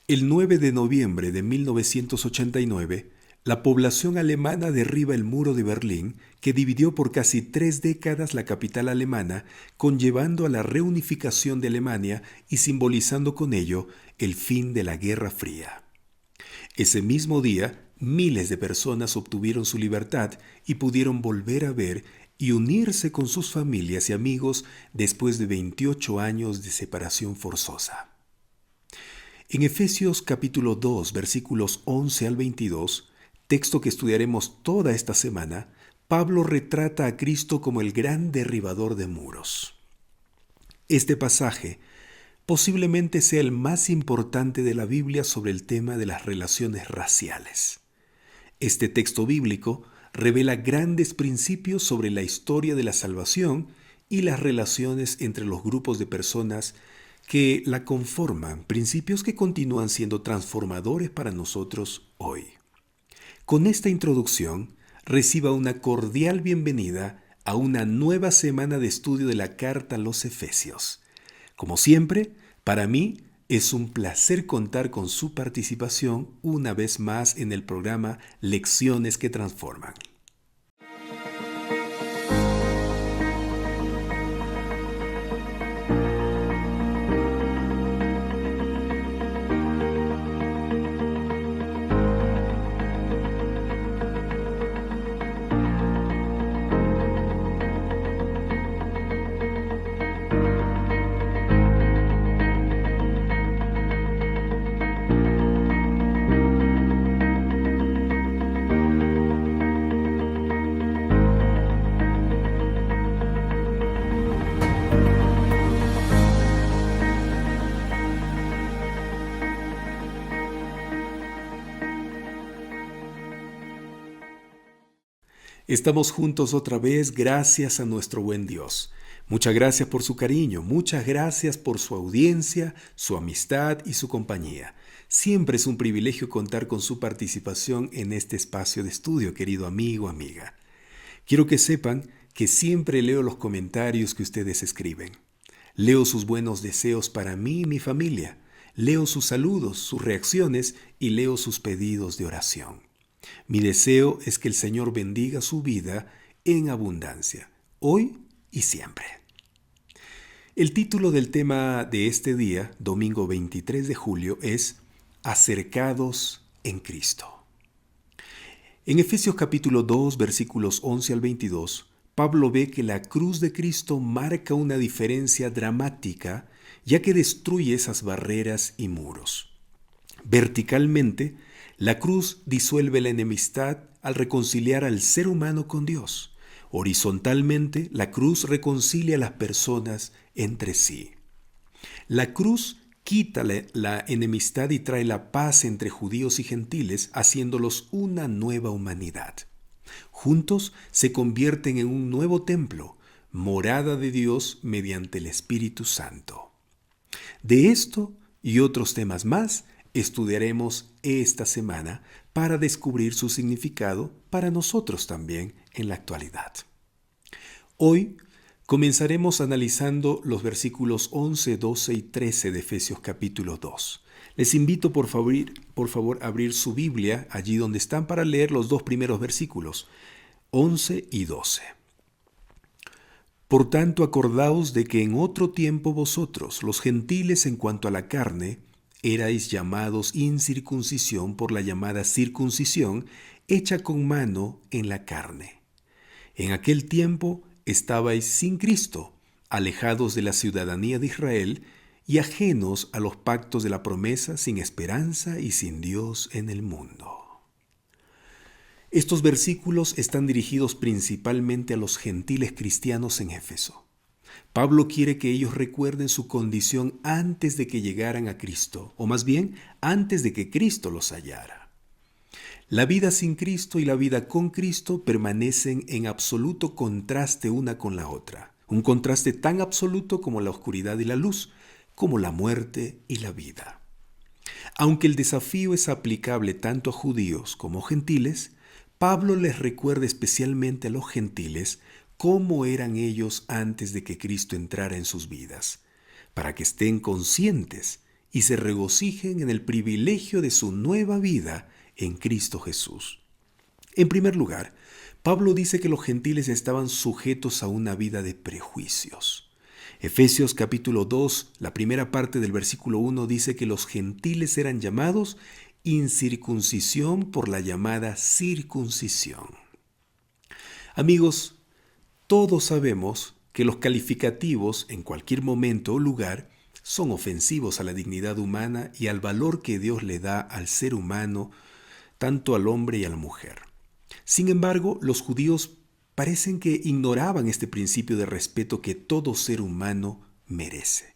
El 9 de noviembre de 1989, la población alemana derriba el muro de Berlín, que dividió por casi 3 décadas la capital alemana, conllevando a la reunificación de Alemania y simbolizando con ello el fin de la Guerra Fría. Ese mismo día, miles de personas obtuvieron su libertad y pudieron volver a ver y unirse con sus familias y amigos después de 28 años de separación forzosa. En Efesios capítulo 2, versículos 11 al 22, texto que estudiaremos toda esta semana, Pablo retrata a Cristo como el gran derribador de muros. Este pasaje posiblemente sea el más importante de la Biblia sobre el tema de las relaciones raciales. Este texto bíblico revela grandes principios sobre la historia de la salvación y las relaciones entre los grupos de personas que la conforman, principios que continúan siendo transformadores para nosotros hoy. Con esta introducción, reciba una cordial bienvenida a una nueva semana de estudio de la carta a los Efesios. Como siempre, para mí es un placer contar con su participación una vez más en el programa Lecciones que Transforman. Estamos juntos otra vez gracias a nuestro buen Dios. Muchas gracias por su cariño, muchas gracias por su audiencia, su amistad y su compañía. Siempre es un privilegio contar con su participación en este espacio de estudio, querido amigo, amiga. Quiero que sepan que siempre leo los comentarios que ustedes escriben. Leo sus buenos deseos para mí y mi familia. Leo sus saludos, sus reacciones y leo sus pedidos de oración. Mi deseo es que el Señor bendiga su vida en abundancia, hoy y siempre. El título del tema de este día, domingo 23 de julio, es Acercados en Cristo. En Efesios capítulo 2, versículos 11 al 22, Pablo ve que la cruz de Cristo marca una diferencia dramática, ya que destruye esas barreras y muros. Verticalmente, la cruz disuelve la enemistad al reconciliar al ser humano con Dios. Horizontalmente, la cruz reconcilia a las personas entre sí. La cruz quita la enemistad y trae la paz entre judíos y gentiles, haciéndolos una nueva humanidad. Juntos se convierten en un nuevo templo, morada de Dios mediante el Espíritu Santo. De esto y otros temas más estudiaremos esta semana para descubrir su significado para nosotros también en la actualidad. Hoy comenzaremos analizando los versículos 11, 12 y 13 de Efesios capítulo 2. Les invito por favor a abrir su Biblia allí donde están para leer los dos primeros versículos, 11 y 12. Por tanto, acordaos de que en otro tiempo vosotros, los gentiles en cuanto a la carne, erais llamados incircuncisión por la llamada circuncisión hecha con mano en la carne. En aquel tiempo estabais sin Cristo, alejados de la ciudadanía de Israel y ajenos a los pactos de la promesa, sin esperanza y sin Dios en el mundo. Estos versículos están dirigidos principalmente a los gentiles cristianos en Éfeso. Pablo quiere que ellos recuerden su condición antes de que llegaran a Cristo, o más bien, antes de que Cristo los hallara. La vida sin Cristo y la vida con Cristo permanecen en absoluto contraste una con la otra, un contraste tan absoluto como la oscuridad y la luz, como la muerte y la vida. Aunque el desafío es aplicable tanto a judíos como a gentiles, Pablo les recuerda especialmente a los gentiles cómo eran ellos antes de que Cristo entrara en sus vidas, para que estén conscientes y se regocijen en el privilegio de su nueva vida en Cristo Jesús. En primer lugar, Pablo dice que los gentiles estaban sujetos a una vida de prejuicios. Efesios capítulo 2, la primera parte del versículo 1 dice que los gentiles eran llamados incircuncisión por la llamada circuncisión. Amigos, todos sabemos que los calificativos en cualquier momento o lugar son ofensivos a la dignidad humana y al valor que Dios le da al ser humano, tanto al hombre y a la mujer. Sin embargo, los judíos parecen que ignoraban este principio de respeto que todo ser humano merece.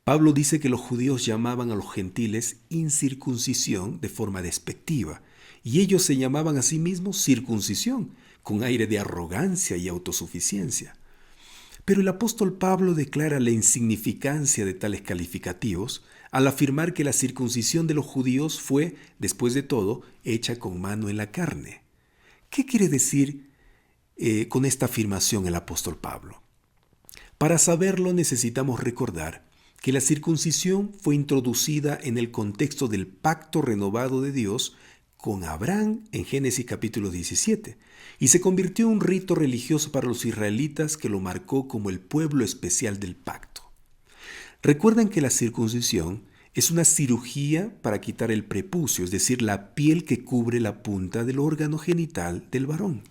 Pablo dice que los judíos llamaban a los gentiles incircuncisión de forma despectiva, y ellos se llamaban a sí mismos circuncisión, con aire de arrogancia y autosuficiencia. Pero el apóstol Pablo declara la insignificancia de tales calificativos al afirmar que la circuncisión de los judíos fue, después de todo, hecha con mano en la carne. ¿Qué quiere decir con esta afirmación el apóstol Pablo? Para saberlo necesitamos recordar que la circuncisión fue introducida en el contexto del pacto renovado de Dios con Abraham en Génesis capítulo 17 y se convirtió en un rito religioso para los israelitas que lo marcó como el pueblo especial del pacto. Recuerden que la circuncisión es una cirugía para quitar el prepucio, es decir, la piel que cubre la punta del órgano genital del varón.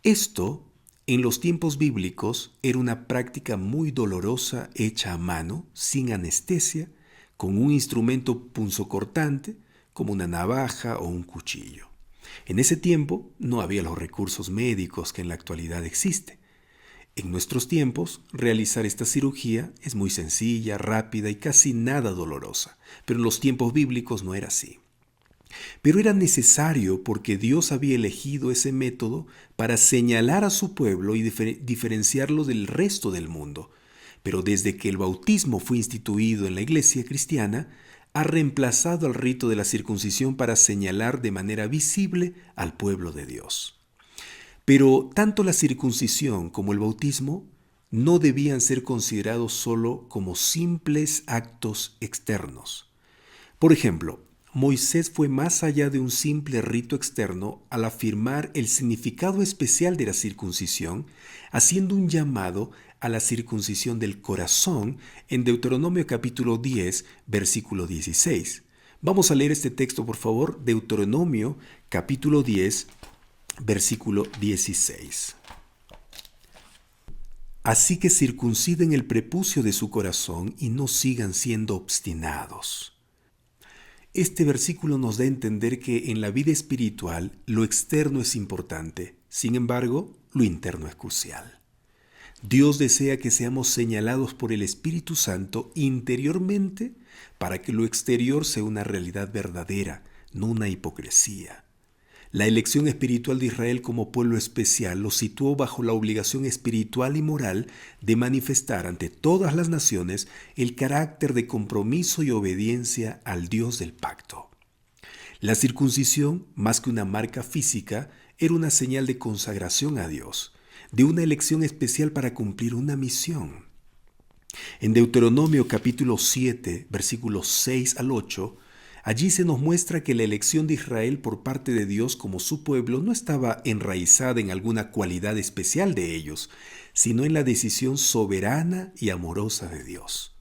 Esto, en los tiempos bíblicos, era una práctica muy dolorosa hecha a mano, sin anestesia, con un instrumento punzocortante, como una navaja o un cuchillo. En ese tiempo no había los recursos médicos que en la actualidad existen. En nuestros tiempos, realizar esta cirugía es muy sencilla, rápida y casi nada dolorosa, pero en los tiempos bíblicos no era así. Pero era necesario porque Dios había elegido ese método para señalar a su pueblo y diferenciarlo del resto del mundo. Pero desde que el bautismo fue instituido en la iglesia cristiana, ha reemplazado al rito de la circuncisión para señalar de manera visible al pueblo de Dios. Pero tanto la circuncisión como el bautismo no debían ser considerados solo como simples actos externos. Por ejemplo, Moisés fue más allá de un simple rito externo al afirmar el significado especial de la circuncisión, haciendo un llamado a la circuncisión del corazón en Deuteronomio capítulo 10, versículo 16. Vamos a leer este texto, por favor, Deuteronomio capítulo 10, versículo 16. Así que circunciden el prepucio de su corazón y no sigan siendo obstinados. Este versículo nos da a entender que en la vida espiritual lo externo es importante, sin embargo, lo interno es crucial. Dios desea que seamos señalados por el Espíritu Santo interiormente para que lo exterior sea una realidad verdadera, no una hipocresía. La elección espiritual de Israel como pueblo especial lo situó bajo la obligación espiritual y moral de manifestar ante todas las naciones el carácter de compromiso y obediencia al Dios del pacto. La circuncisión, más que una marca física, era una señal de consagración a Dios, de una elección especial para cumplir una misión. En Deuteronomio capítulo 7, versículos 6 al 8, allí se nos muestra que la elección de Israel por parte de Dios como su pueblo no estaba enraizada en alguna cualidad especial de ellos, sino en la decisión soberana y amorosa de Dios.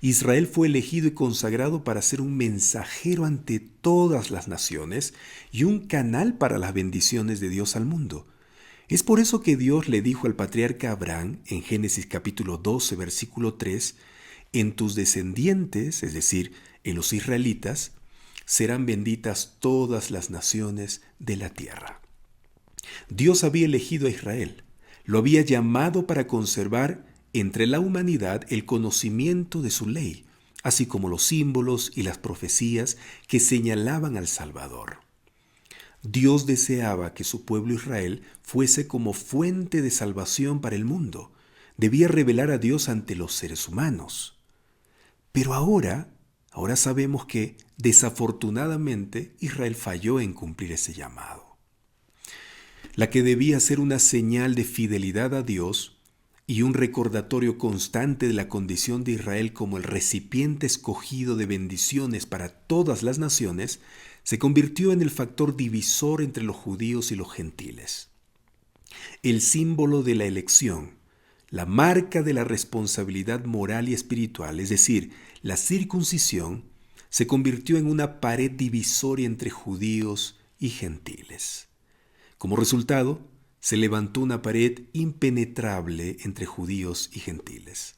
Israel fue elegido y consagrado para ser un mensajero ante todas las naciones y un canal para las bendiciones de Dios al mundo. Es por eso que Dios le dijo al patriarca Abraham en Génesis capítulo 12, versículo 3, en tus descendientes, es decir, en los israelitas, serán benditas todas las naciones de la tierra. Dios había elegido a Israel, lo había llamado para conservar entre la humanidad el conocimiento de su ley, así como los símbolos y las profecías que señalaban al Salvador. Dios deseaba que su pueblo Israel fuese como fuente de salvación para el mundo. Debía revelar a Dios ante los seres humanos. Pero ahora sabemos que, desafortunadamente, Israel falló en cumplir ese llamado. La que debía ser una señal de fidelidad a Dios y un recordatorio constante de la condición de Israel como el recipiente escogido de bendiciones para todas las naciones, se convirtió en el factor divisor entre los judíos y los gentiles. El símbolo de la elección, la marca de la responsabilidad moral y espiritual, es decir, la circuncisión, se convirtió en una pared divisoria entre judíos y gentiles. Como resultado, se levantó una pared impenetrable entre judíos y gentiles.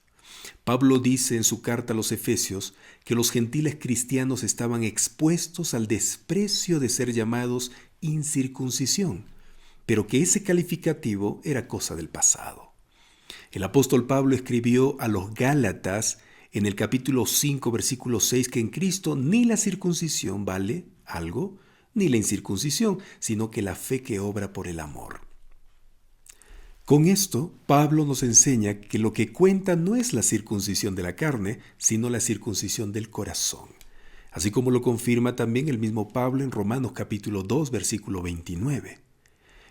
Pablo dice en su carta a los Efesios que los gentiles cristianos estaban expuestos al desprecio de ser llamados incircuncisión, pero que ese calificativo era cosa del pasado. El apóstol Pablo escribió a los Gálatas en el capítulo 5, versículo 6, que en Cristo ni la circuncisión vale algo, ni la incircuncisión, sino que la fe que obra por el amor. Con esto, Pablo nos enseña que lo que cuenta no es la circuncisión de la carne, sino la circuncisión del corazón. Así como lo confirma también el mismo Pablo en Romanos capítulo 2, versículo 29.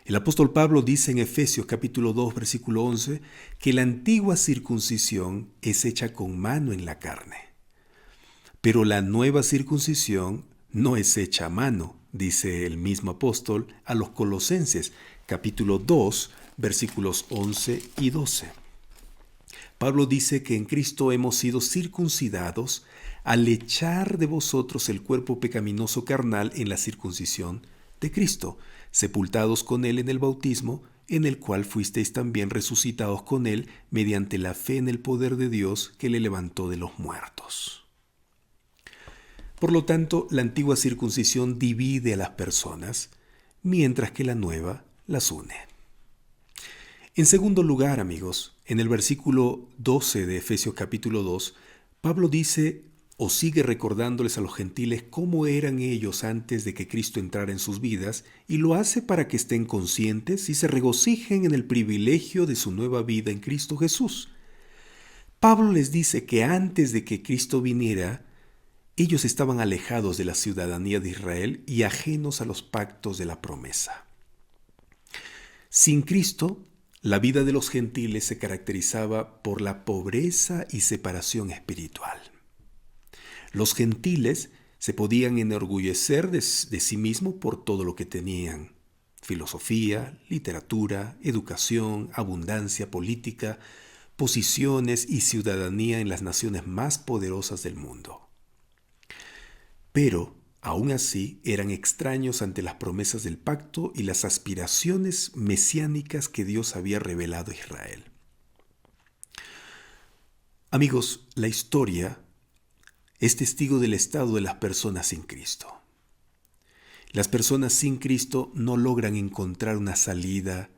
El apóstol Pablo dice en Efesios capítulo 2, versículo 11, que la antigua circuncisión es hecha con mano en la carne. Pero la nueva circuncisión no es hecha a mano, dice el mismo apóstol a los Colosenses capítulo 2, versículos 11 y 12. Pablo dice que en Cristo hemos sido circuncidados al echar de vosotros el cuerpo pecaminoso carnal en la circuncisión de Cristo, sepultados con Él en el bautismo, en el cual fuisteis también resucitados con Él mediante la fe en el poder de Dios que le levantó de los muertos. Por lo tanto, la antigua circuncisión divide a las personas, mientras que la nueva las une. En segundo lugar, amigos, en el versículo 12 de Efesios capítulo 2, Pablo dice o sigue recordándoles a los gentiles cómo eran ellos antes de que Cristo entrara en sus vidas, y lo hace para que estén conscientes y se regocijen en el privilegio de su nueva vida en Cristo Jesús. Pablo les dice que antes de que Cristo viniera, ellos estaban alejados de la ciudadanía de Israel y ajenos a los pactos de la promesa. Sin Cristo, la vida de los gentiles se caracterizaba por la pobreza y separación espiritual. Los gentiles se podían enorgullecer de sí mismos por todo lo que tenían: filosofía, literatura, educación, abundancia política, posiciones y ciudadanía en las naciones más poderosas del mundo. Pero, aún así, eran extraños ante las promesas del pacto y las aspiraciones mesiánicas que Dios había revelado a Israel. Amigos, la historia es testigo del estado de las personas sin Cristo. Las personas sin Cristo no logran encontrar una salida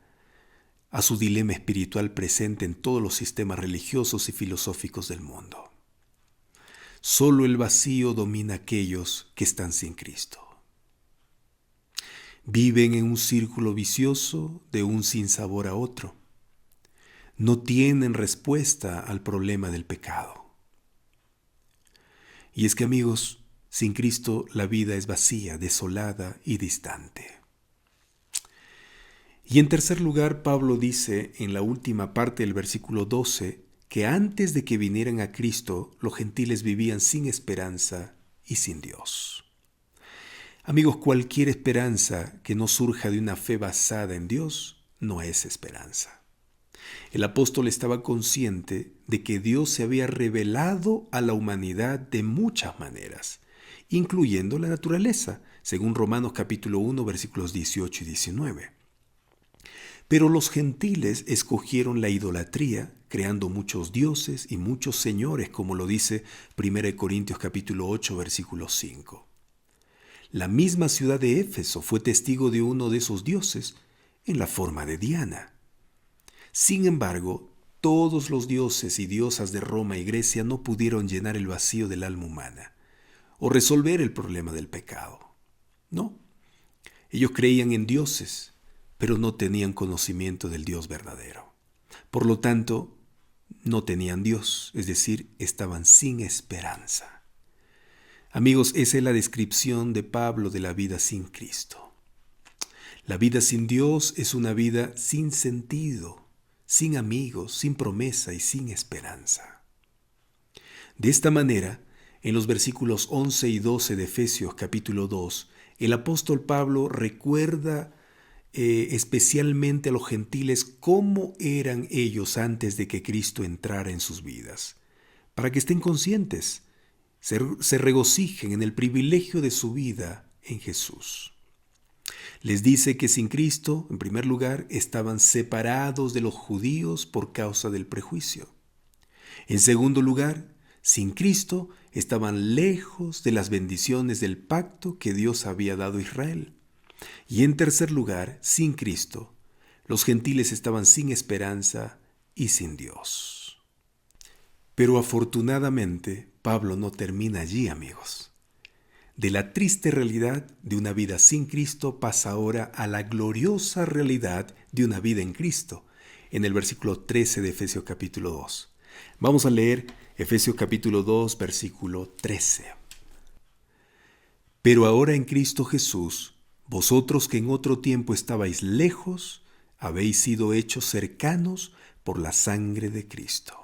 a su dilema espiritual presente en todos los sistemas religiosos y filosóficos del mundo. Solo el vacío domina a aquellos que están sin Cristo. Viven en un círculo vicioso de un sinsabor a otro. No tienen respuesta al problema del pecado. Y es que, amigos, sin Cristo la vida es vacía, desolada y distante. Y en tercer lugar, Pablo dice en la última parte del versículo 12 que antes de que vinieran a Cristo, los gentiles vivían sin esperanza y sin Dios. Amigos, cualquier esperanza que no surja de una fe basada en Dios no es esperanza. El apóstol estaba consciente de que Dios se había revelado a la humanidad de muchas maneras, incluyendo la naturaleza, según Romanos capítulo 1, versículos 18 y 19. Pero los gentiles escogieron la idolatría, creando muchos dioses y muchos señores, como lo dice 1 Corintios capítulo 8, versículo 5. La misma ciudad de Éfeso fue testigo de uno de esos dioses en la forma de Diana. Sin embargo, todos los dioses y diosas de Roma y Grecia no pudieron llenar el vacío del alma humana o resolver el problema del pecado. No, ellos creían en dioses, pero no tenían conocimiento del Dios verdadero. Por lo tanto, no tenían Dios, es decir, estaban sin esperanza. Amigos, esa es la descripción de Pablo de la vida sin Cristo. La vida sin Dios es una vida sin sentido, sin amigos, sin promesa y sin esperanza. De esta manera, en los versículos 11 y 12 de Efesios capítulo 2, el apóstol Pablo recuerda especialmente a los gentiles cómo eran ellos antes de que Cristo entrara en sus vidas, para que estén conscientes, se regocijen en el privilegio de su vida en Jesús. Les dice que sin Cristo, en primer lugar, estaban separados de los judíos por causa del prejuicio. En segundo lugar, sin Cristo estaban lejos de las bendiciones del pacto que Dios había dado a Israel. Y en tercer lugar, sin Cristo, los gentiles estaban sin esperanza y sin Dios. Pero afortunadamente, Pablo no termina allí, amigos. De la triste realidad de una vida sin Cristo pasa ahora a la gloriosa realidad de una vida en Cristo, en el versículo 13 de Efesios capítulo 2. Vamos a leer Efesios capítulo 2, versículo 13. Pero ahora en Cristo Jesús, vosotros que en otro tiempo estabais lejos, habéis sido hechos cercanos por la sangre de Cristo.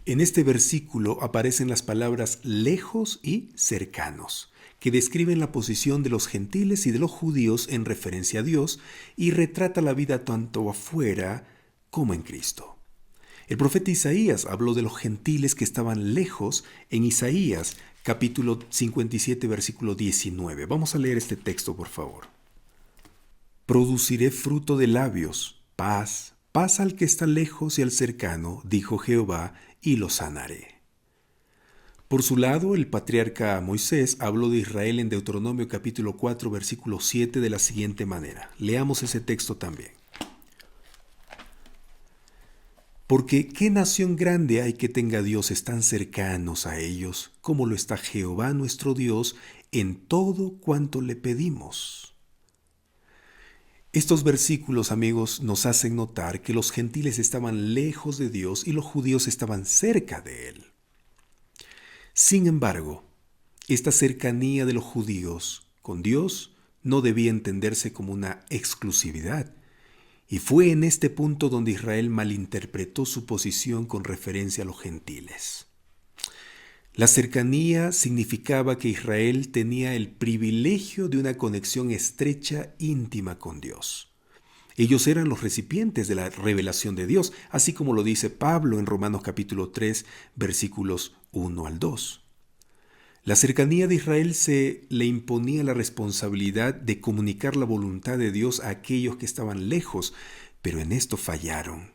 En este versículo aparecen las palabras lejos y cercanos, que describen la posición de los gentiles y de los judíos en referencia a Dios y retrata la vida tanto afuera como en Cristo. El profeta Isaías habló de los gentiles que estaban lejos en Isaías capítulo 57, versículo 19. Vamos a leer este texto, por favor. Produciré fruto de labios, paz, paz al que está lejos y al cercano, dijo Jehová, y lo sanaré. Por su lado, el patriarca Moisés habló de Israel en Deuteronomio capítulo 4, versículo 7 de la siguiente manera. Leamos ese texto también. Porque ¿qué nación grande hay que tenga dioses tan cercanos a ellos como lo está Jehová nuestro Dios en todo cuanto le pedimos? Estos versículos, amigos, nos hacen notar que los gentiles estaban lejos de Dios y los judíos estaban cerca de Él. Sin embargo, esta cercanía de los judíos con Dios no debía entenderse como una exclusividad, y fue en este punto donde Israel malinterpretó su posición con referencia a los gentiles. La cercanía significaba que Israel tenía el privilegio de una conexión estrecha, íntima con Dios. Ellos eran los recipientes de la revelación de Dios, así como lo dice Pablo en Romanos capítulo 3, versículos 1 al 2. La cercanía de Israel se le imponía la responsabilidad de comunicar la voluntad de Dios a aquellos que estaban lejos, pero en esto fallaron.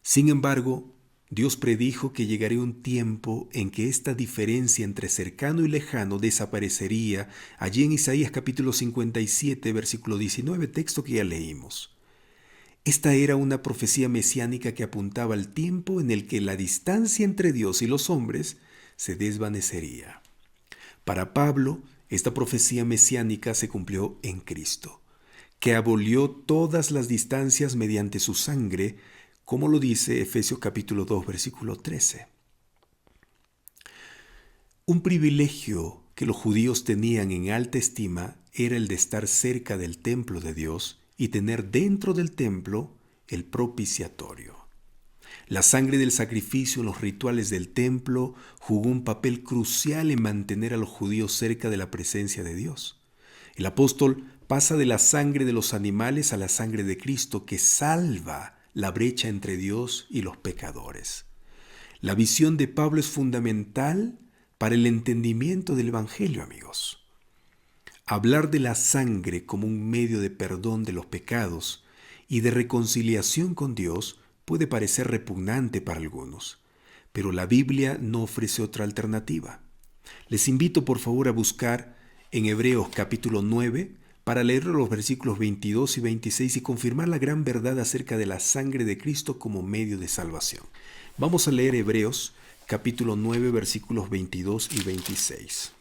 Sin embargo, Dios predijo que llegaría un tiempo en que esta diferencia entre cercano y lejano desaparecería, allí en Isaías capítulo 57, versículo 19, texto que ya leímos. Esta era una profecía mesiánica que apuntaba al tiempo en el que la distancia entre Dios y los hombres se desvanecería. Para Pablo, esta profecía mesiánica se cumplió en Cristo, que abolió todas las distancias mediante su sangre, como lo dice Efesios capítulo 2, versículo 13. Un privilegio que los judíos tenían en alta estima era el de estar cerca del templo de Dios y tener dentro del templo el propiciatorio. La sangre del sacrificio en los rituales del templo jugó un papel crucial en mantener a los judíos cerca de la presencia de Dios. El apóstol pasa de la sangre de los animales a la sangre de Cristo que salva la brecha entre Dios y los pecadores. La visión de Pablo es fundamental para el entendimiento del Evangelio, amigos. Hablar de la sangre como un medio de perdón de los pecados y de reconciliación con Dios puede parecer repugnante para algunos, pero la Biblia no ofrece otra alternativa. Les invito por favor a buscar en Hebreos capítulo 9 para leer los versículos 22 y 26 y confirmar la gran verdad acerca de la sangre de Cristo como medio de salvación. Vamos a leer Hebreos capítulo 9 versículos 22 y 26.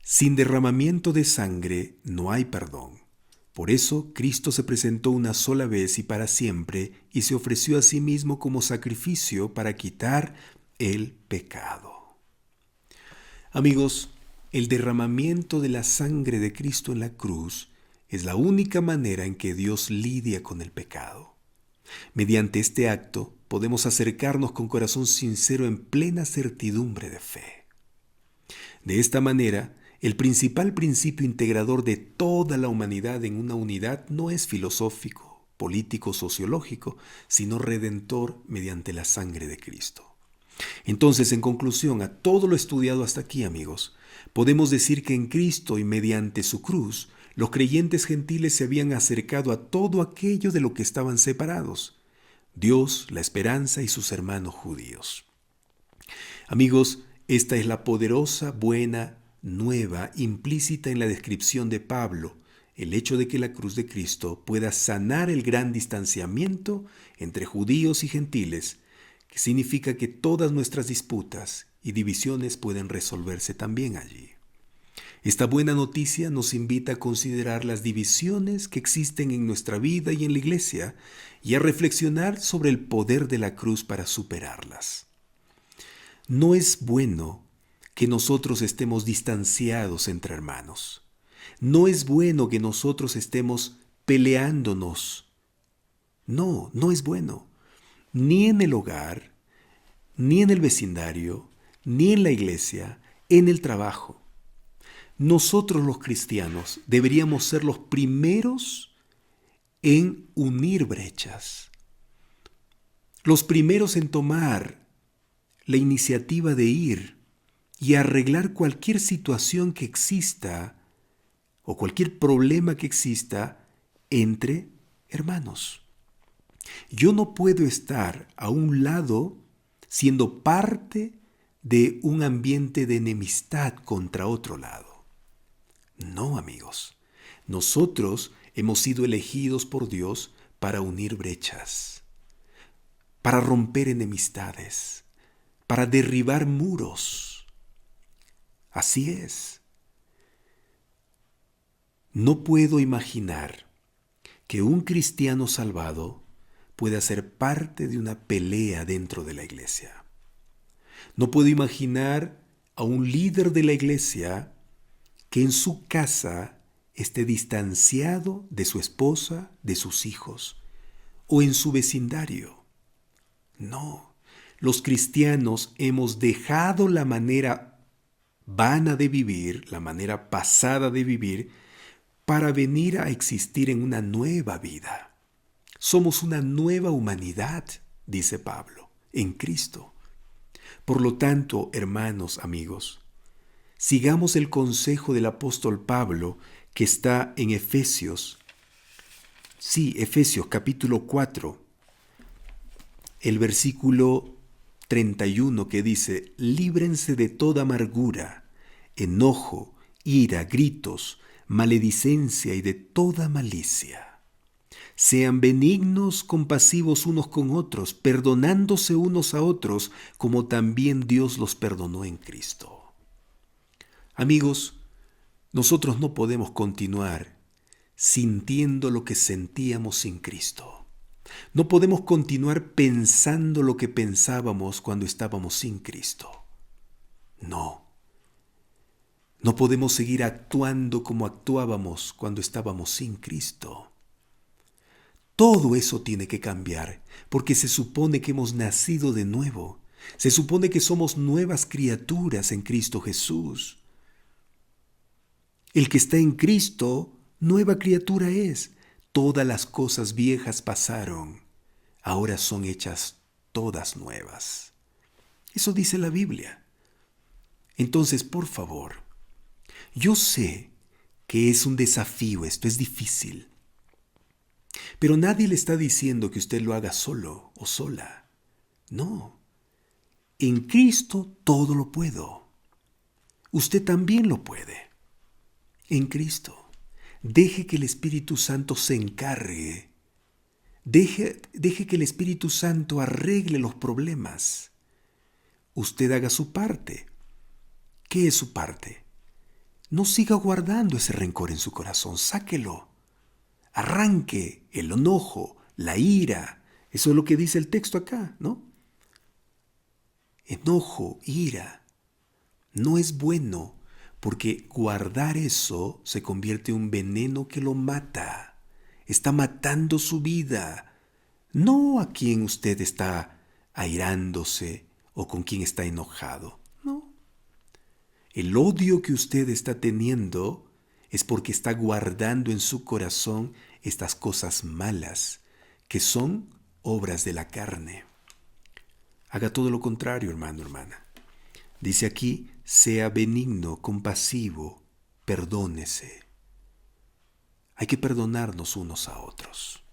Sin derramamiento de sangre no hay perdón. Por eso Cristo se presentó una sola vez y para siempre y se ofreció a sí mismo como sacrificio para quitar el pecado. Amigos, el derramamiento de la sangre de Cristo en la cruz es la única manera en que Dios lidia con el pecado. Mediante este acto podemos acercarnos con corazón sincero en plena certidumbre de fe. De esta manera, el principal principio integrador de toda la humanidad en una unidad no es filosófico, político, sociológico, sino redentor mediante la sangre de Cristo. Entonces, en conclusión a todo lo estudiado hasta aquí, amigos, podemos decir que en Cristo y mediante su cruz, los creyentes gentiles se habían acercado a todo aquello de lo que estaban separados: Dios, la esperanza y sus hermanos judíos. Amigos, esta es la poderosa, buena nueva implícita en la descripción de Pablo, el hecho de que la cruz de Cristo pueda sanar el gran distanciamiento entre judíos y gentiles, que significa que todas nuestras disputas y divisiones pueden resolverse también allí. Esta buena noticia nos invita a considerar las divisiones que existen en nuestra vida y en la iglesia y a reflexionar sobre el poder de la cruz para superarlas. No es bueno que nosotros estemos distanciados entre hermanos. No es bueno que nosotros estemos peleándonos. No, no es bueno. Ni en el hogar, ni en el vecindario, ni en la iglesia, en el trabajo. Nosotros los cristianos deberíamos ser los primeros en unir brechas, los primeros en tomar la iniciativa de ir y arreglar cualquier situación que exista o cualquier problema que exista entre hermanos. Yo no puedo estar a un lado siendo parte de un ambiente de enemistad contra otro lado. No, amigos. Nosotros hemos sido elegidos por Dios para unir brechas, para romper enemistades, para derribar muros. Así es. No puedo imaginar que un cristiano salvado pueda ser parte de una pelea dentro de la iglesia. No puedo imaginar a un líder de la iglesia que en su casa esté distanciado de su esposa, de sus hijos, o en su vecindario. No, los cristianos hemos dejado la manera vana de vivir, la manera pasada de vivir, para venir a existir en una nueva vida. Somos una nueva humanidad, dice Pablo, en Cristo. Por lo tanto, hermanos, amigos, sigamos el consejo del apóstol Pablo que está en Efesios. Sí, Efesios capítulo 4, el versículo 31 que dice: líbrense de toda amargura, enojo, ira, gritos, maledicencia y de toda malicia. Sean benignos, compasivos unos con otros, perdonándose unos a otros, como también Dios los perdonó en Cristo. Amigos, nosotros no podemos continuar sintiendo lo que sentíamos sin Cristo. No podemos continuar pensando lo que pensábamos cuando estábamos sin Cristo. No. No podemos seguir actuando como actuábamos cuando estábamos sin Cristo. Todo eso tiene que cambiar, porque se supone que hemos nacido de nuevo. Se supone que somos nuevas criaturas en Cristo Jesús. El que está en Cristo, nueva criatura es. Todas las cosas viejas pasaron, ahora son hechas todas nuevas. Eso dice la Biblia. Entonces, por favor, yo sé que es un desafío, esto es difícil, pero nadie le está diciendo que usted lo haga solo o sola. No, en Cristo todo lo puedo. Usted también lo puede. En Cristo. Deje que el Espíritu Santo se encargue. Deje que el Espíritu Santo arregle los problemas. Usted haga su parte. ¿Qué es su parte? No siga guardando ese rencor en su corazón. Sáquelo. Arranque el enojo, la ira. Eso es lo que dice el texto acá, ¿no? Enojo, ira. No es bueno, porque guardar eso se convierte en un veneno que lo mata. Está matando su vida, no a quien usted está airándose o con quien está enojado. No. El odio que usted está teniendo es porque está guardando en su corazón estas cosas malas, que son obras de la carne. Haga todo lo contrario, hermano, hermana. Dice aquí, sea benigno, compasivo, perdónese. Hay que perdonarnos unos a otros.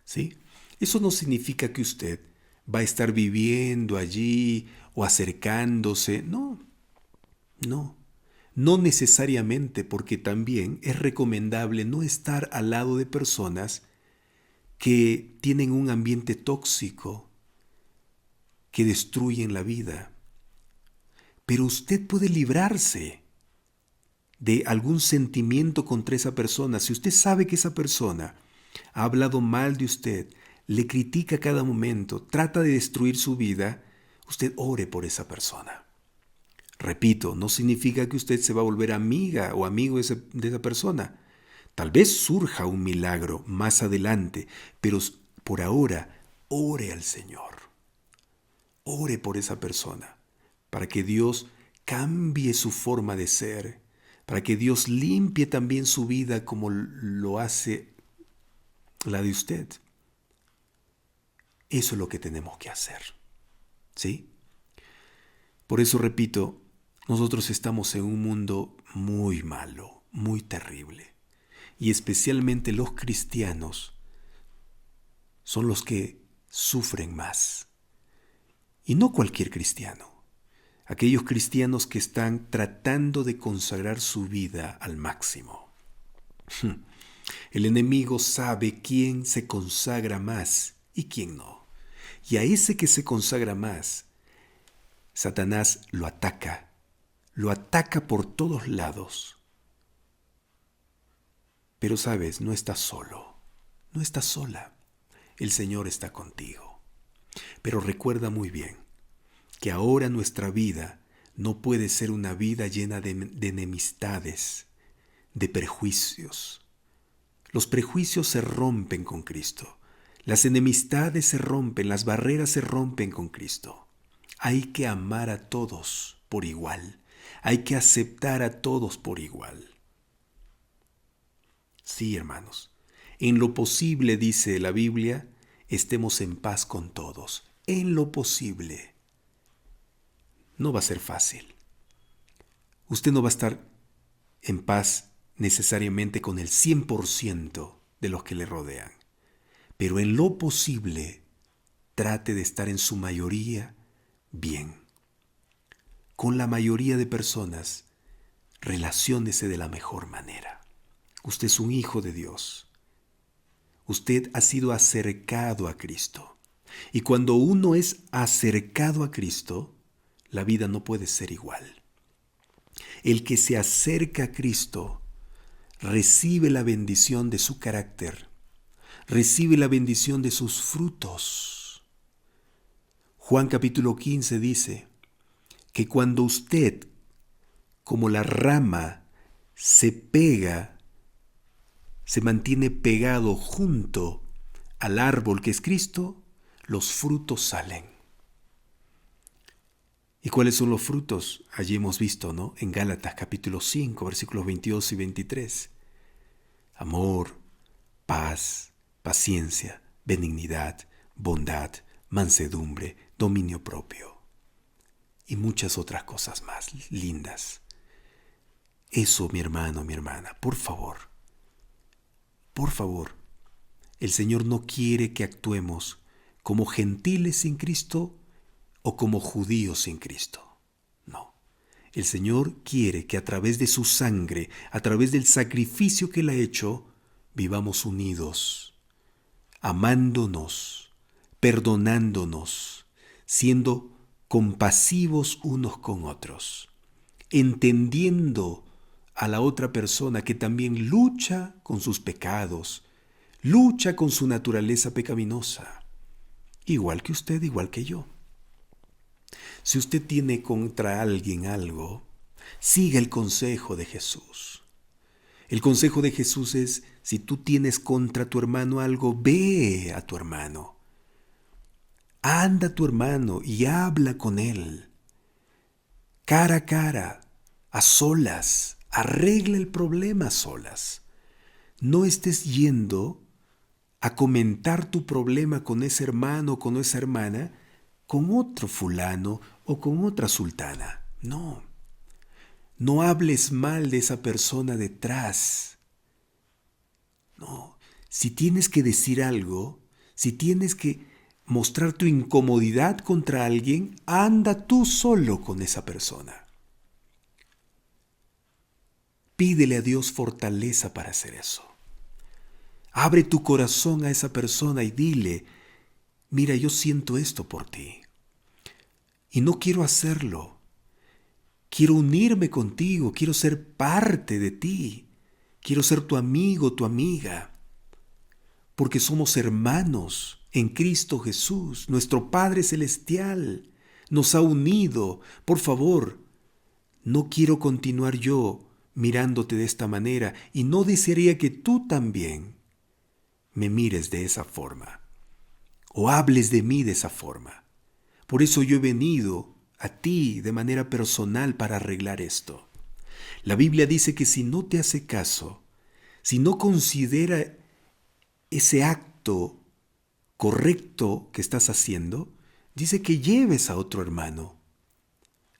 ¿Sí? Eso no significa que usted va a estar viviendo allí o acercándose. No, no. No necesariamente, porque también es recomendable no estar al lado de personas que tienen un ambiente tóxico, que destruyen la vida. Pero usted puede librarse de algún sentimiento contra esa persona. Si usted sabe que esa persona ha hablado mal de usted, le critica a cada momento, trata de destruir su vida, usted ore por esa persona. Repito, no significa que usted se va a volver amiga o amigo de esa persona. Tal vez surja un milagro más adelante, pero por ahora, ore al Señor. Ore por esa persona, para que Dios cambie su forma de ser, para que Dios limpie también su vida como lo hace la de usted. Eso es lo que tenemos que hacer. ¿Sí? Por eso repito, nosotros estamos en un mundo muy malo, muy terrible. Y especialmente los cristianos son los que sufren más. Y no cualquier cristiano. Aquellos cristianos que están tratando de consagrar su vida al máximo. El enemigo sabe quién se consagra más y quién no. Y a ese que se consagra más, Satanás lo ataca por todos lados. Pero sabes, no estás solo, no estás sola. El Señor está contigo. Pero recuerda muy bien que ahora nuestra vida no puede ser una vida llena de enemistades, de prejuicios. Los prejuicios se rompen con Cristo. Las enemistades se rompen, las barreras se rompen con Cristo. Hay que amar a todos por igual. Hay que aceptar a todos por igual. Sí, hermanos. En lo posible, dice la Biblia, estemos en paz con todos. En lo posible. No va a ser fácil. Usted no va a estar en paz necesariamente con el 100% de los que le rodean. Pero en lo posible, trate de estar en su mayoría bien. Con la mayoría de personas, relaciónese de la mejor manera. Usted es un hijo de Dios. Usted ha sido acercado a Cristo. Y cuando uno es acercado a Cristo, la vida no puede ser igual. El que se acerca a Cristo recibe la bendición de su carácter, recibe la bendición de sus frutos. Juan capítulo 15 dice que cuando usted, como la rama, se pega, se mantiene pegado junto al árbol que es Cristo, los frutos salen. ¿Y cuáles son los frutos? Allí hemos visto, ¿no? En Gálatas capítulo 5, versículos 22 y 23. Amor, paz, paciencia, benignidad, bondad, mansedumbre, dominio propio. Y muchas otras cosas más lindas. Eso, mi hermano, mi hermana, por favor, el Señor no quiere que actuemos como gentiles sin Cristo o como judíos sin Cristo. No. El Señor quiere que a través de su sangre, a través del sacrificio que Él ha hecho, vivamos unidos, amándonos, perdonándonos, siendo compasivos unos con otros, entendiendo a la otra persona que también lucha con sus pecados, lucha con su naturaleza pecaminosa, igual que usted, igual que yo. Si usted tiene contra alguien algo, Siga el consejo de Jesús. El consejo de Jesús es, si tú tienes contra tu hermano algo, ve a tu hermano. Anda a tu hermano y habla con él. Cara a cara, a solas. Arregla el problema a solas. No estés yendo a comentar tu problema con ese hermano o con esa hermana, con otro fulano o con otra sultana. No. No hables mal de esa persona detrás. No. Si tienes que decir algo, si tienes que mostrar tu incomodidad contra alguien, anda tú solo con esa persona. Pídele a Dios fortaleza para hacer eso. Abre tu corazón a esa persona y dile, mira, yo siento esto por ti. Y no quiero hacerlo. Quiero unirme contigo, quiero ser parte de ti. Quiero ser tu amigo, tu amiga. Porque somos hermanos en Cristo Jesús. Nuestro Padre Celestial nos ha unido. Por favor, no quiero continuar yo mirándote de esta manera y no desearía que tú también me mires de esa forma o hables de mí de esa forma. Por eso yo he venido a ti de manera personal para arreglar esto. La Biblia dice que si no te hace caso, si no considera ese acto correcto que estás haciendo, dice que lleves a otro hermano,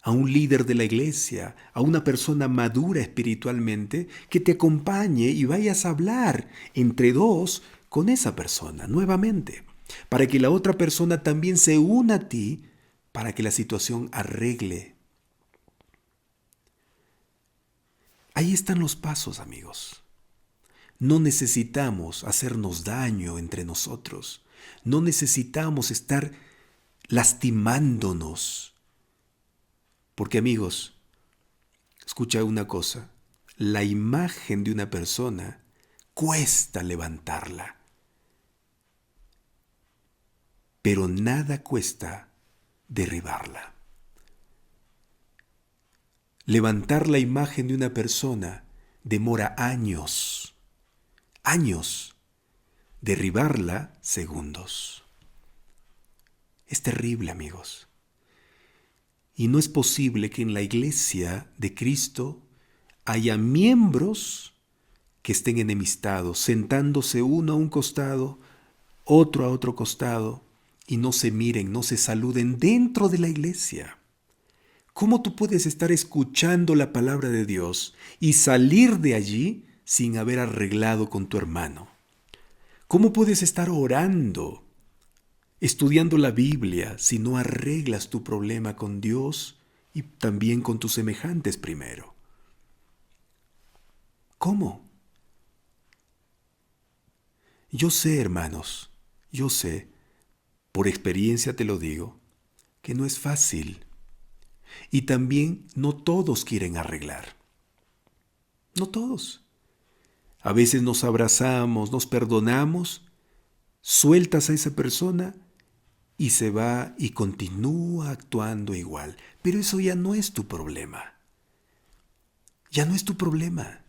a un líder de la iglesia, a una persona madura espiritualmente, que te acompañe y vayas a hablar entre dos con esa persona nuevamente, para que la otra persona también se una a ti, para que la situación arregle. Ahí están los pasos, amigos. No necesitamos hacernos daño entre nosotros. No necesitamos estar lastimándonos. Porque, amigos, escucha una cosa. La imagen de una persona cuesta levantarla. Pero nada cuesta derribarla. Levantar la imagen de una persona demora años. Años. Derribarla, segundos. Es terrible, amigos. Y no es posible que en la iglesia de Cristo haya miembros que estén enemistados, sentándose uno a un costado, otro a otro costado, y no se miren, no se saluden dentro de la iglesia. ¿Cómo tú puedes estar escuchando la palabra de Dios y salir de allí sin haber arreglado con tu hermano? ¿Cómo puedes estar orando, estudiando la Biblia, si no arreglas tu problema con Dios y también con tus semejantes primero? ¿Cómo? Yo sé, hermanos, yo sé, por experiencia te lo digo, que no es fácil. Y también no todos quieren arreglar. No todos. A veces nos abrazamos, nos perdonamos, sueltas a esa persona y se va y continúa actuando igual. Pero eso ya no es tu problema. Ya no es tu problema.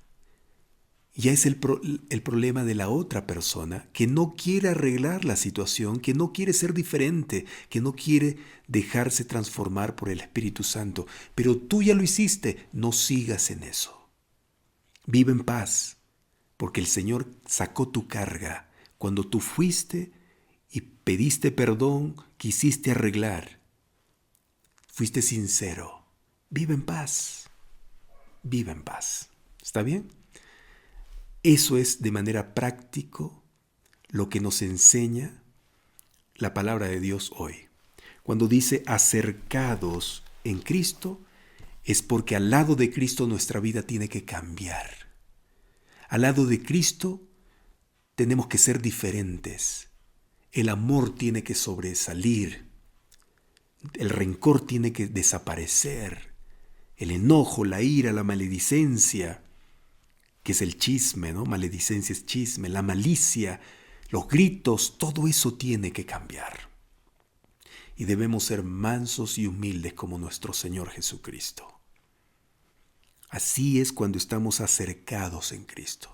Ya es el problema de la otra persona que no quiere arreglar la situación, que no quiere ser diferente, que no quiere dejarse transformar por el Espíritu Santo. Pero tú ya lo hiciste, no sigas en eso. Vive en paz, porque el Señor sacó tu carga cuando tú fuiste y pediste perdón, quisiste arreglar. Fuiste sincero. Vive en paz. Vive en paz. ¿Está bien? Eso es de manera práctico lo que nos enseña la palabra de Dios hoy. Cuando dice acercados en Cristo, es porque al lado de Cristo nuestra vida tiene que cambiar. Al lado de Cristo tenemos que ser diferentes. El amor tiene que sobresalir. El rencor tiene que desaparecer. El enojo, la ira, la maledicencia, que es el chisme, ¿no? Maledicencia es chisme, la malicia, los gritos, todo eso tiene que cambiar. Y debemos ser mansos y humildes como nuestro Señor Jesucristo. Así es cuando estamos acercados en Cristo.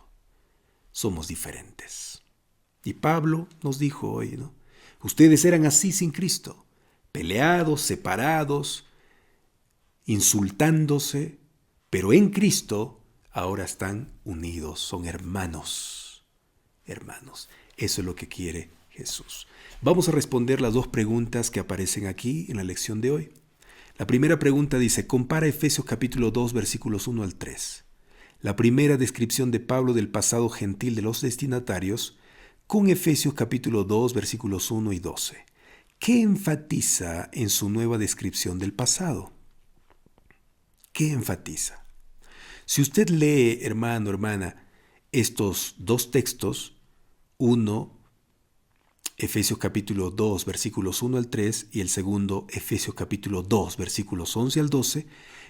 Somos diferentes. Y Pablo nos dijo hoy, ¿no? Ustedes eran así sin Cristo, peleados, separados, insultándose, pero en Cristo ahora están unidos, son hermanos. Hermanos, eso es lo que quiere Jesús. Vamos a responder las dos preguntas que aparecen aquí en la lección de hoy. La primera pregunta dice, compara Efesios capítulo 2 versículos 1 al 3. La primera descripción de Pablo del pasado gentil de los destinatarios con Efesios capítulo 2 versículos 1 y 12. ¿Qué enfatiza en su nueva descripción del pasado? ¿Qué enfatiza? Si usted lee, hermano, hermana, estos dos textos, uno, Efesios capítulo 2, versículos 1 al 3, y el segundo, Efesios capítulo 2, versículos 11 al 12,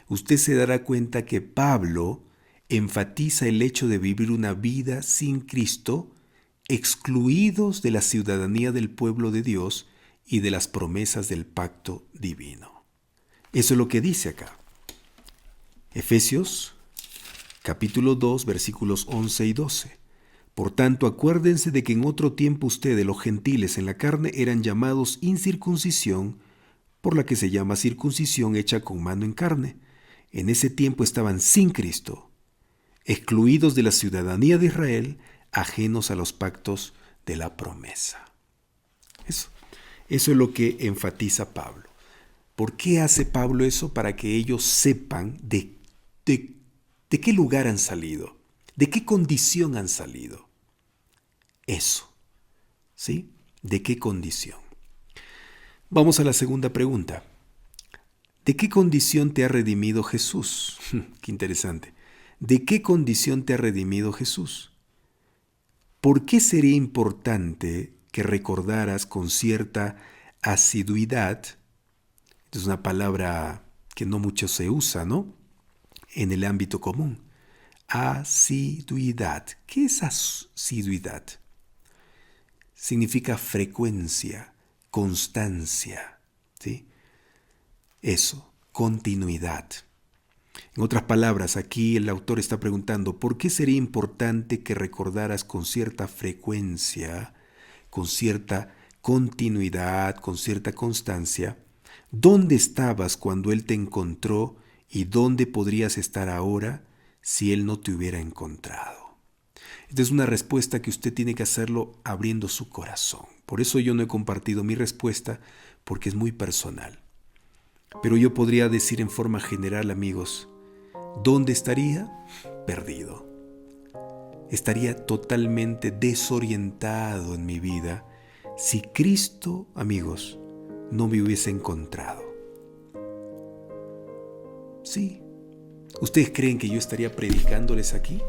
usted se dará cuenta que Pablo enfatiza el hecho de vivir una vida sin Cristo, excluidos de la ciudadanía del pueblo de Dios y de las promesas del pacto divino. Eso es lo que dice acá. Efesios capítulo 2, versículos 11 y 12. Por tanto, acuérdense de que en otro tiempo ustedes, los gentiles en la carne, eran llamados incircuncisión, por la que se llama circuncisión hecha con mano en carne. En ese tiempo estaban sin Cristo, excluidos de la ciudadanía de Israel, ajenos a los pactos de la promesa. Eso es lo que enfatiza Pablo. ¿Por qué hace Pablo eso? Para que ellos sepan de qué lugar han salido, de qué condición han salido. Eso, ¿sí? ¿De qué condición? Vamos a la segunda pregunta. ¿De qué condición te ha redimido Jesús? Qué interesante. ¿De qué condición te ha redimido Jesús? ¿Por qué sería importante que recordaras con cierta asiduidad? Es una palabra que no mucho se usa, ¿no? En el ámbito común. Asiduidad. ¿Qué es asiduidad? Significa frecuencia, constancia, ¿sí? Eso, continuidad. En otras palabras, aquí el autor está preguntando, ¿por qué sería importante que recordaras con cierta frecuencia, con cierta continuidad, con cierta constancia, dónde estabas cuando Él te encontró y dónde podrías estar ahora si Él no te hubiera encontrado? Esta es una respuesta que usted tiene que hacerlo abriendo su corazón. Por eso yo no he compartido mi respuesta, porque es muy personal. Pero yo podría decir en forma general, amigos, ¿dónde estaría? Perdido. Estaría totalmente desorientado en mi vida si Cristo, amigos, no me hubiese encontrado. Sí. ¿Ustedes creen que yo estaría predicándoles aquí?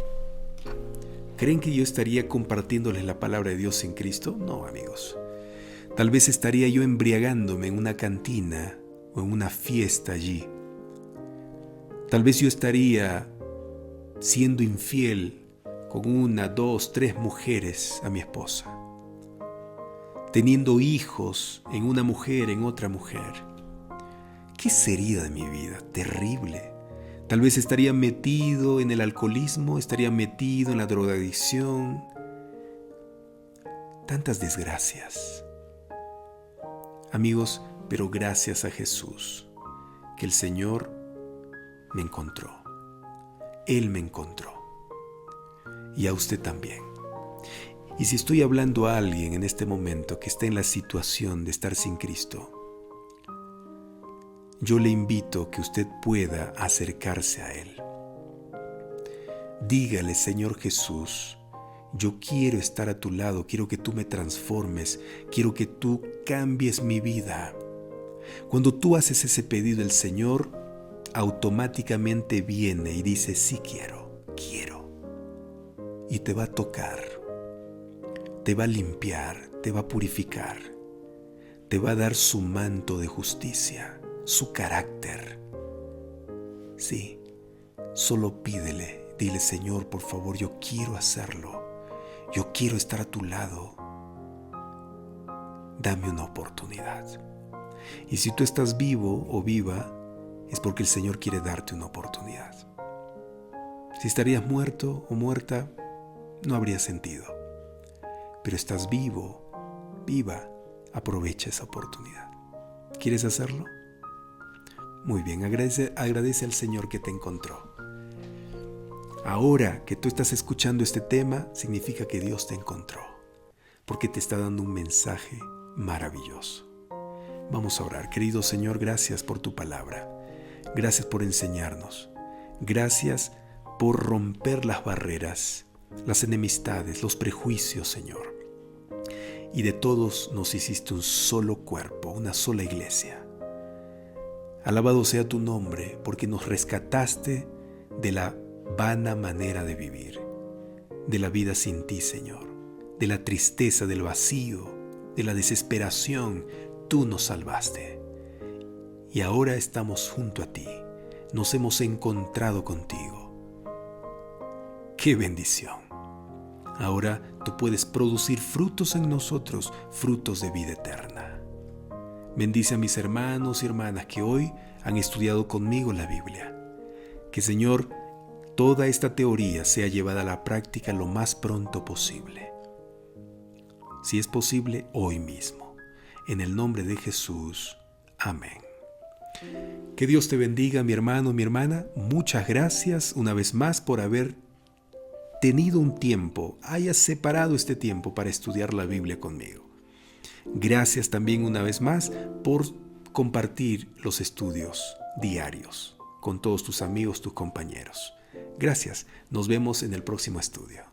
¿Creen que yo estaría compartiéndoles la palabra de Dios en Cristo? No, amigos. Tal vez estaría yo embriagándome en una cantina o en una fiesta allí. Tal vez yo estaría siendo infiel con 1, 2, 3 mujeres a mi esposa, teniendo hijos en una mujer, en otra mujer. ¿Qué sería de mi vida? Terrible. Tal vez estaría metido en el alcoholismo, estaría metido en la drogadicción. Tantas desgracias. Amigos, pero gracias a Jesús, que el Señor me encontró. Él me encontró. Y a usted también. Y si estoy hablando a alguien en este momento que está en la situación de estar sin Cristo, yo le invito que usted pueda acercarse a Él. Dígale, Señor Jesús, yo quiero estar a tu lado, quiero que tú me transformes, quiero que tú cambies mi vida. Cuando tú haces ese pedido, el Señor automáticamente viene y dice, sí quiero. Y te va a tocar, te va a limpiar, te va a purificar, te va a dar su manto de justicia, su carácter. Sí, solo pídele, dile, Señor, por favor, yo quiero hacerlo, yo quiero estar a tu lado, dame una oportunidad. Y si tú estás vivo o viva, es porque el Señor quiere darte una oportunidad. Si estarías muerto o muerta, no habría sentido. Pero estás vivo, viva, aprovecha esa oportunidad. ¿Quieres hacerlo? Muy bien, agradece al Señor que te encontró. Ahora que tú estás escuchando este tema, significa que Dios te encontró, porque te está dando un mensaje maravilloso. Vamos a orar. Querido Señor, gracias por tu palabra. Gracias por enseñarnos. Gracias por romper las barreras, las enemistades, los prejuicios, Señor. Y de todos nos hiciste un solo cuerpo, una sola iglesia. Alabado sea tu nombre, porque nos rescataste de la vana manera de vivir, de la vida sin ti, Señor, de la tristeza, del vacío, de la desesperación. Tú nos salvaste. Y ahora estamos junto a ti. Nos hemos encontrado contigo. ¡Qué bendición! Ahora tú puedes producir frutos en nosotros, frutos de vida eterna. Bendice a mis hermanos y hermanas que hoy han estudiado conmigo la Biblia. Que, Señor, toda esta teoría sea llevada a la práctica lo más pronto posible. Si es posible, hoy mismo. En el nombre de Jesús. Amén. Que Dios te bendiga, mi hermano, mi hermana. Muchas gracias una vez más por haber tenido un tiempo, hayas separado este tiempo para estudiar la Biblia conmigo. Gracias también una vez más por compartir los estudios diarios con todos tus amigos, tus compañeros. Gracias. Nos vemos en el próximo estudio.